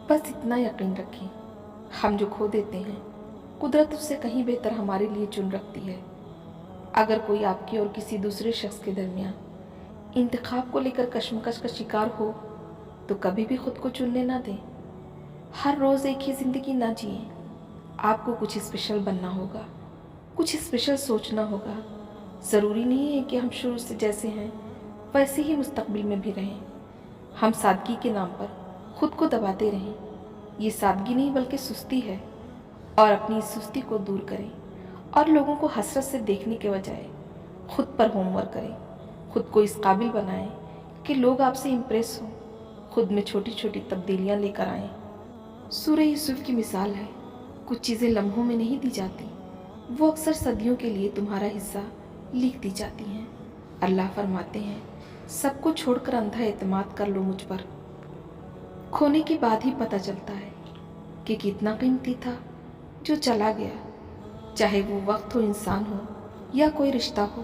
बस इतना यकीन रखें, हम जो खो देते हैं कुदरत उससे कहीं बेहतर हमारे लिए चुन रखती है। अगर कोई आपकी और किसी दूसरे शख्स के दरमियान इंतखाब को लेकर कश्मकश का शिकार हो तो कभी भी खुद को चुनने ना दें। हर रोज़ एक ही ज़िंदगी ना जिए। आपको कुछ स्पेशल बनना होगा, कुछ स्पेशल सोचना होगा। ज़रूरी नहीं है कि हम शुरू से जैसे हैं वैसे ही मुस्तकबिल में भी रहें। हम सादगी के नाम पर खुद को दबाते रहें। ये सादगी नहीं बल्कि सुस्ती है। और अपनी इस सुस्ती को दूर करें और लोगों को हसरत से देखने के बजाय खुद पर होमवर्क करें। खुद को इस काबिल बनाएं कि लोग आपसे इम्प्रेस हों। खुद में छोटी छोटी तब्दीलियां लेकर आएं। सूरह यूसुफ की मिसाल है, कुछ चीज़ें लम्हों में नहीं दी जाती, वो अक्सर सदियों के लिए तुम्हारा हिस्सा लिख दी जाती हैं। अल्लाह फरमाते हैं, सब कुछ छोड़कर अंधा एतमाद कर लो मुझ पर। खोने के बाद ही पता चलता है कि कितना कीमती था जो चला गया, चाहे वो वक्त हो, इंसान हो या कोई रिश्ता हो।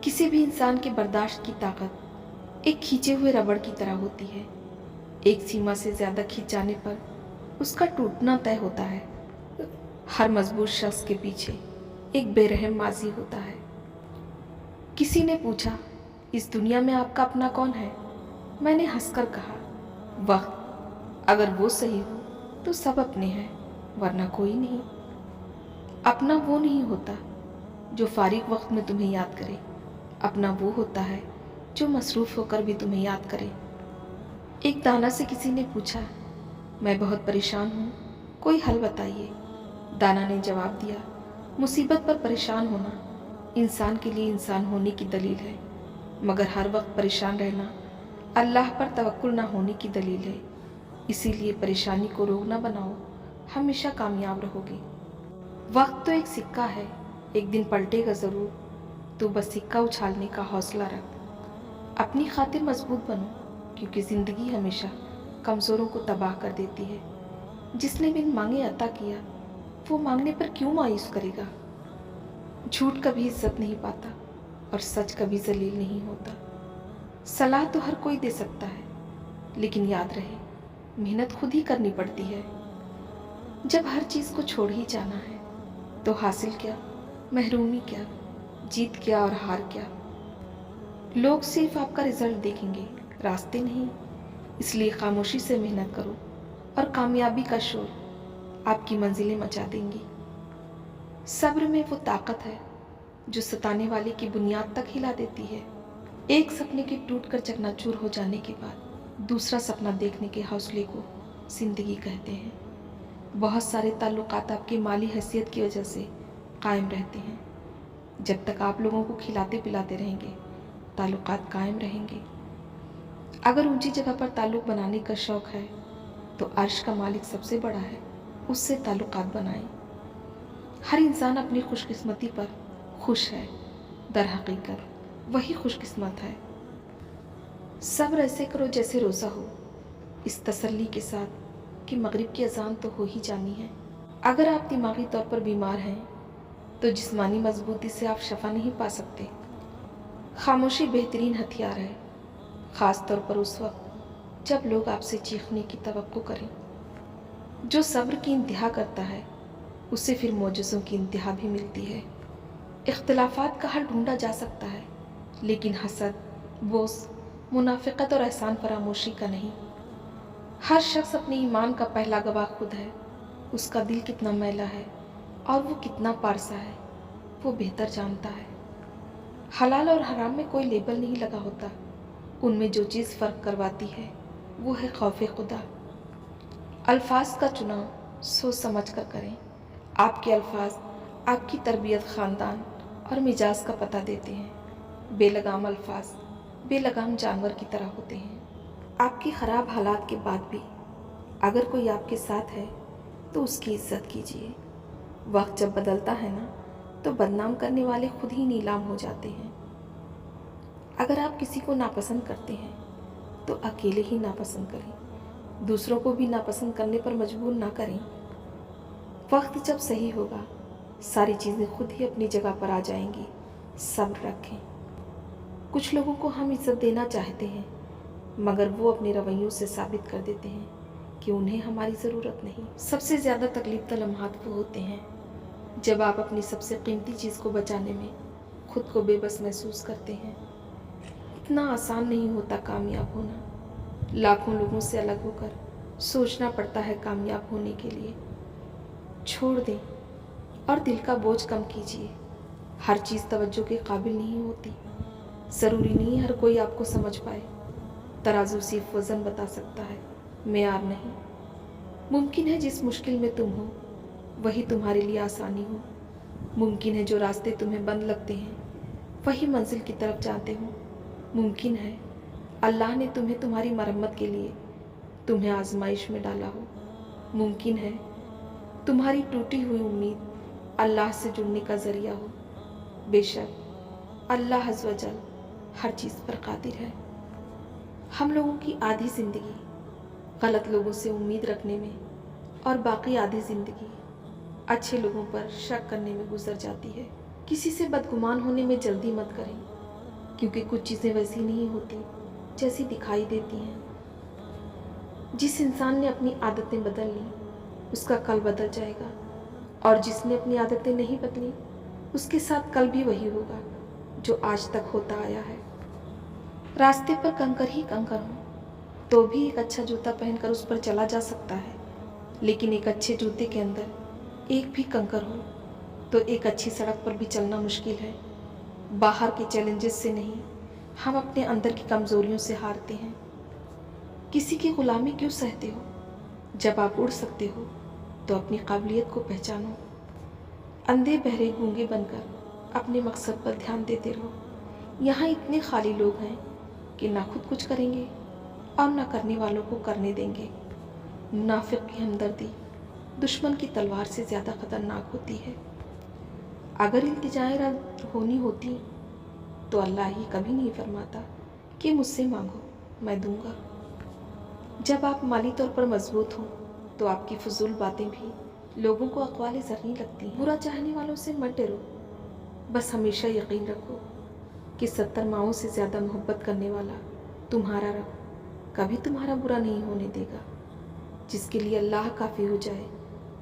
किसी भी इंसान के बर्दाश्त की ताकत एक खींचे हुए रबड़ की तरह होती है। एक सीमा से ज़्यादा खींच जाने पर उसका टूटना तय होता है। हर मजबूत शख्स के पीछे एक बेरहम माजी होता है। किसी ने पूछा, इस दुनिया में आपका अपना कौन है? मैंने हंसकर कहा, वक्त। अगर वो सही हो तो सब अपने हैं, वरना कोई नहीं। अपना वो नहीं होता जो फारिग वक्त में तुम्हें याद करे। अपना वो होता है जो मसरूफ़ होकर भी तुम्हें याद करे। एक दाना से किसी ने पूछा, मैं बहुत परेशान हूँ, कोई हल बताइए। दाना ने जवाब दिया, मुसीबत पर परेशान होना इंसान के लिए इंसान होने की दलील है, मगर हर वक्त परेशान रहना अल्लाह पर तवक्कुल ना होने की दलील है। इसीलिए परेशानी को रोग ना बनाओ, हमेशा कामयाब रहोगे। वक्त तो एक सिक्का है, एक दिन पलटेगा ज़रूर। तो बस सिक्का उछालने का हौसला रख। अपनी खातिर मजबूत बनो, क्योंकि ज़िंदगी हमेशा कमज़ोरों को तबाह कर देती है। जिसने बिन मांगे अता किया वो मांगने पर क्यों मायूस करेगा। झूठ कभी इज्जत नहीं पाता और सच कभी जलील नहीं होता। सलाह तो हर कोई दे सकता है, लेकिन याद रहे मेहनत खुद ही करनी पड़ती है। जब हर चीज़ को छोड़ ही जाना है तो हासिल क्या, महरूमी क्या, जीत क्या और हार क्या। लोग सिर्फ आपका रिजल्ट देखेंगे, रास्ते नहीं। इसलिए खामोशी से मेहनत करो और कामयाबी का शोर आपकी मंजिलें मचा देंगी। सब्र में वो ताकत है जो सताने वाले की बुनियाद तक हिला देती है। एक सपने के टूटकर चकनाचूर हो जाने के बाद दूसरा सपना देखने के हौसले को जिंदगी कहते हैं। बहुत सारे ताल्लुकात आपकी माली हैसियत की वजह से कायम रहते हैं। जब तक आप लोगों को खिलाते पिलाते रहेंगे, ताल्लुकात कायम रहेंगे। अगर ऊंची जगह पर ताल्लुक बनाने का शौक़ है तो अर्श का मालिक सबसे बड़ा है, उससे ताल्लुकात बनाएं। हर इंसान अपनी खुशकिस्मती पर खुश है, दर हकीकत वही खुशकिस्मत है। सब्र ऐसे करो जैसे रोज़ा हो, इस तसल्ली के साथ कि मगरिब की अजान तो हो ही जानी है। अगर आप दिमागी तौर पर बीमार हैं तो जिस्मानी मजबूती से आप शफा नहीं पा सकते। खामोशी बेहतरीन हथियार है, ख़ास तौर पर उस वक्त जब लोग आपसे चीखने की तवक्को करें। जो सब्र की इंतहा करता है उससे फिर मोजज़ों की इंतहा भी मिलती है। इख्तिलाफ़ात का हल ढूंढा जा सकता है, लेकिन हसद, बोस, मुनाफिकत और एहसान फरामोशी का नहीं। हर शख्स अपने ईमान का पहला गवाह खुद है। उसका दिल कितना मैला है और वो कितना पारसा है वो बेहतर जानता है। हलाल और हराम में कोई लेबल नहीं लगा होता, उनमें जो चीज़ फ़र्क करवाती है वो है खौफ खुदा। अल्फाज का चुनाव सोच समझ कर करें। आपके अल्फाज आपकी तरबियत, ख़ानदान और मिजाज का पता देते हैं। बेलगाम अल्फाज बेलगाम जानवर की तरह होते हैं। आपकी ख़राब हालात के बाद भी अगर कोई आपके साथ है तो उसकी इज्जत कीजिए। वक्त जब बदलता है ना तो बदनाम करने वाले खुद ही नीलाम हो जाते हैं। अगर आप किसी को नापसंद करते हैं तो अकेले ही नापसंद करें, दूसरों को भी नापसंद करने पर मजबूर ना करें। वक्त जब सही होगा सारी चीज़ें खुद ही अपनी जगह पर आ जाएंगी। सब्र रखें। कुछ लोगों को हम इज्जत देना चाहते हैं, मगर वो अपने रवैयों से साबित कर देते हैं कि उन्हें हमारी ज़रूरत नहीं। सबसे ज़्यादा तकलीफ का लम्हात वो होते हैं जब आप अपनी सबसे कीमती चीज़ को बचाने में खुद को बेबस महसूस करते हैं। इतना आसान नहीं होता कामयाब होना। लाखों लोगों से अलग होकर सोचना पड़ता है कामयाब होने के लिए। छोड़ दें और दिल का बोझ कम कीजिए। हर चीज़ तवज्जो के काबिल नहीं होती। ज़रूरी नहीं हर कोई आपको समझ पाए। तराजू सिर्फ वज़न बता सकता है, मेयार नहीं। मुमकिन है जिस मुश्किल में तुम हो वही तुम्हारे लिए आसानी हो। मुमकिन है जो रास्ते तुम्हें बंद लगते हैं वही मंजिल की तरफ जाते हो। मुमकिन है अल्लाह ने तुम्हें तुम्हारी मरम्मत के लिए तुम्हें आजमाइश में डाला हो। मुमकिन है तुम्हारी टूटी हुई उम्मीद अल्लाह से जुड़ने का ज़रिया हो। बेशक अल्लाह अज़्ज़ व जल हर चीज़ पर कादिर है। हम लोगों की आधी ज़िंदगी गलत लोगों से उम्मीद रखने में और बाकी आधी ज़िंदगी अच्छे लोगों पर शक करने में गुजर जाती है। किसी से बदगुमान होने में जल्दी मत करें, क्योंकि कुछ चीज़ें वैसी नहीं होती जैसी दिखाई देती हैं। जिस इंसान ने अपनी आदतें बदल ली उसका कल बदल जाएगा, और जिसने अपनी आदतें नहीं बदली उसके साथ कल भी वही होगा जो आज तक होता आया है। रास्ते पर कंकर ही कंकर हो तो भी एक अच्छा जूता पहनकर उस पर चला जा सकता है, लेकिन एक अच्छे जूते के अंदर एक भी कंकर हो तो एक अच्छी सड़क पर भी चलना मुश्किल है। बाहर के चैलेंजेस से नहीं, हम अपने अंदर की कमज़ोरियों से हारते हैं। किसी की गुलामी क्यों सहते हो? जब आप उड़ सकते हो तो अपनी काबिलियत को पहचानो। अंधे बहरे गूंगे बनकर अपने मकसद पर ध्यान देते रहो। यहाँ इतने खाली लोग हैं कि ना खुद कुछ करेंगे और ना करने वालों को करने देंगे। मुनाफिक की हमदर्दी दुश्मन की तलवार से ज़्यादा ख़तरनाक होती है। अगर इल्तिजाएं रद्द होनी होती तो अल्लाह ही कभी नहीं फरमाता कि मुझसे मांगो मैं दूंगा। जब आप माली तौर पर मजबूत हो तो आपकी फजूल बातें भी लोगों को अक़वाले ज़र्री लगती हैं। बुरा चाहने वालों से मत डरो, बस हमेशा यकीन रखो कि 70 माओं से ज़्यादा मोहब्बत करने वाला तुम्हारा रब कभी तुम्हारा बुरा नहीं होने देगा। जिसके लिए अल्लाह काफ़ी हो जाए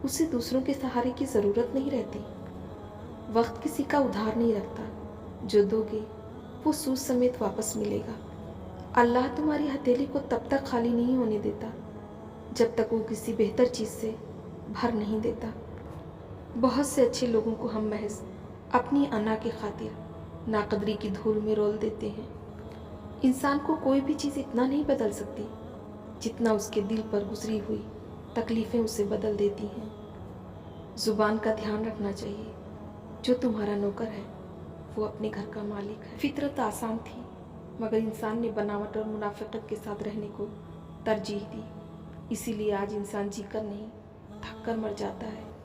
उसे दूसरों के सहारे की ज़रूरत नहीं रहती। वक्त किसी का उधार नहीं रखता, जो दोगे वो सूद समेत वापस मिलेगा। अल्लाह तुम्हारी हथेली को तब तक खाली नहीं होने देता जब तक वो किसी बेहतर चीज़ से भर नहीं देता। बहुत से अच्छे लोगों को हम महज अपनी अना की खातिर नाकदरी की धूल में रोल देते हैं। इंसान को कोई भी चीज़ इतना नहीं बदल सकती जितना उसके दिल पर गुजरी हुई तकलीफ़ें उसे बदल देती हैं। ज़ुबान का ध्यान रखना चाहिए। जो तुम्हारा नौकर है वो अपने घर का मालिक है। फितरत आसान थी मगर इंसान ने बनावट और मुनाफिकत के साथ रहने को तरजीह दी। इसीलिए आज इंसान जीकर नहीं थक कर मर जाता है।